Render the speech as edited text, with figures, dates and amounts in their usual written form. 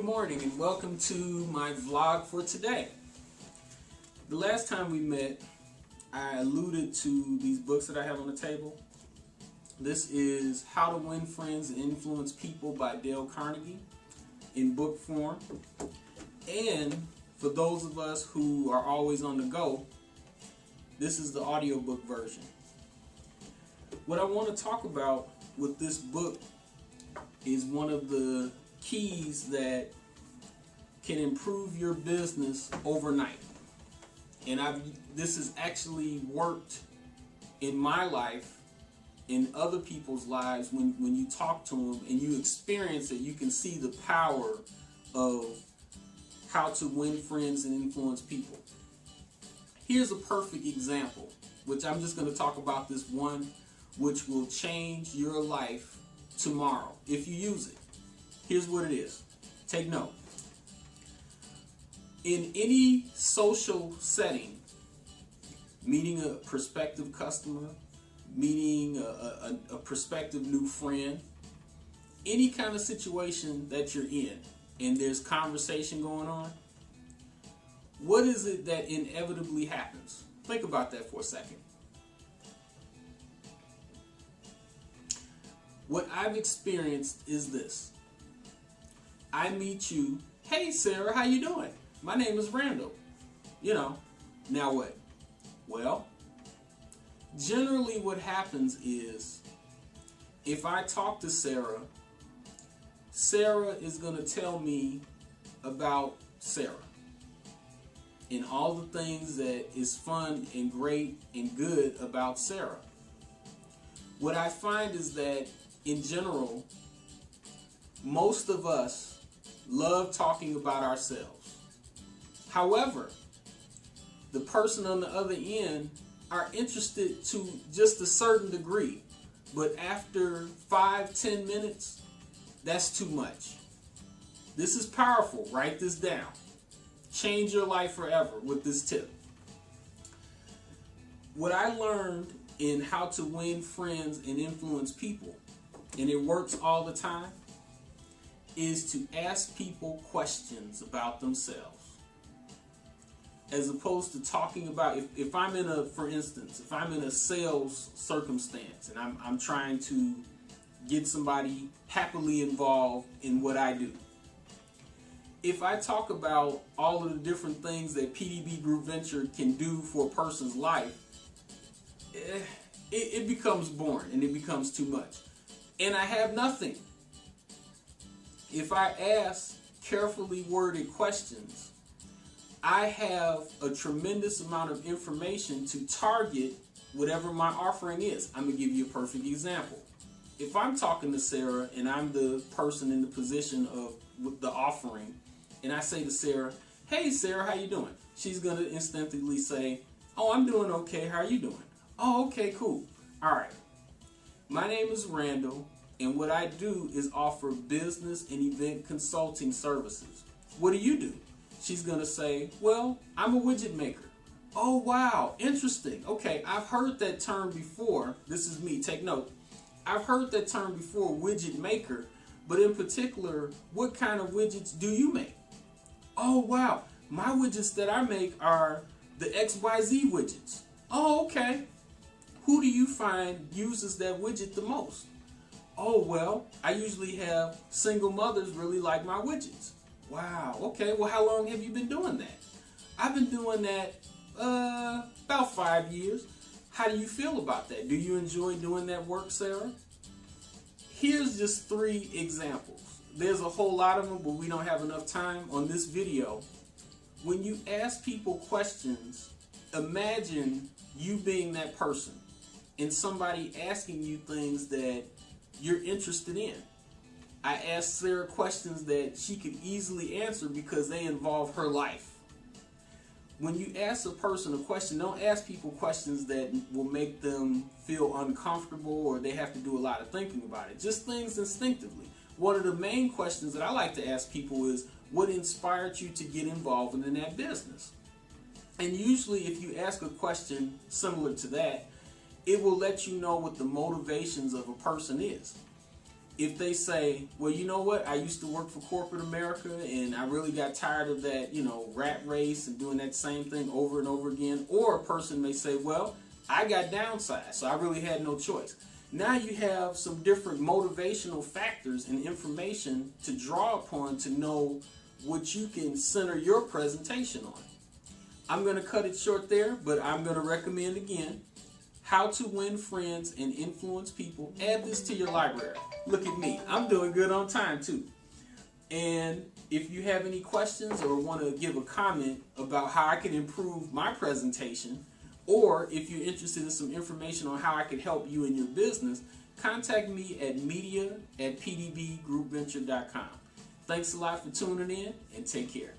Good morning and welcome to my vlog for today. The last time we met, I alluded to these books that I have on the table. This is How to Win Friends and Influence People by Dale Carnegie in book form. And for those of us who are always on the go, this is the audiobook version. What I want to talk about with this book is one of the keys that can improve your business overnight. And this has actually worked in my life, in other people's lives. When you talk to them and you experience it, you can see the power of how to win friends and influence people. Here's a perfect example, which I'm just going to talk about this one, which will change your life tomorrow if you use it. Here's what it is. Take note. In any social setting, meeting a prospective customer, meeting a prospective new friend, any kind of situation that you're in and there's conversation going on, what is it that inevitably happens? Think about that for a second. What I've experienced is this. I meet you, hey Sarah, how you doing? My name is Randall. You know, now what? Well, generally what happens is, if I talk to Sarah, Sarah is going to tell me about Sarah and all the things that is fun and great and good about Sarah. What I find is that in general, most of us love talking about ourselves. However, the person on the other end are interested to just a certain degree, but after 5-10 minutes, that's too much. This is powerful. Write this down. Change your life forever with this tip. What I learned in How to Win Friends and Influence People, and it works all the time, is to ask people questions about themselves. As opposed to talking about, if I'm in a, for instance, if I'm in a sales circumstance and I'm trying to get somebody happily involved in what I do. If I talk about all of the different things that PDB Group Venture can do for a person's life, it becomes boring and it becomes too much. And I have nothing. If I ask carefully worded questions, I have a tremendous amount of information to target whatever my offering is. I'm going to give you a perfect example. If I'm talking to Sarah and I'm the person in the position of the offering, and I say to Sarah, hey Sarah, how you doing? She's going to instinctively say, oh, I'm doing okay. How are you doing? Oh, okay, cool. All right. My name is Randall. And what I do is offer business and event consulting services. What do you do? She's going to say, well, I'm a widget maker. Oh, wow. Interesting. Okay, I've heard that term before. This is me. Take note. I've heard that term before, widget maker. But in particular, what kind of widgets do you make? Oh, wow. My widgets that I make are the XYZ widgets. Oh, okay. Who do you find uses that widget the most? Oh, well, I usually have single mothers really like my widgets. Wow, okay, well, how long have you been doing that? I've been doing that about 5 years. How do you feel about that? Do you enjoy doing that work, Sarah? Here's just 3 examples. There's a whole lot of them, but we don't have enough time on this video. When you ask people questions, imagine you being that person and somebody asking you things that you're interested in. I asked Sarah questions that she could easily answer because they involve her life. When you ask a person a question, don't ask people questions that will make them feel uncomfortable or they have to do a lot of thinking about it. Just things instinctively. One of the main questions that I like to ask people is, what inspired you to get involved in that business? And usually if you ask a question similar to that, it will let you know what the motivations of a person is. if they say, well, you know what, I used to work for corporate America and I really got tired of that, rat race and doing that same thing over and over again. Or a person may say, well, I got downsized, so I really had no choice. Now you have some different motivational factors and information to draw upon to know what you can center your presentation on. I'm going to cut it short there, but I'm going to recommend again, How to Win Friends and Influence People. Add this to your library. Look at me. I'm doing good on time too. And if you have any questions or want to give a comment about how I can improve my presentation, or if you're interested in some information on how I can help you in your business, contact me at media@pdbgroupventure.com. Thanks a lot for tuning in, and take care.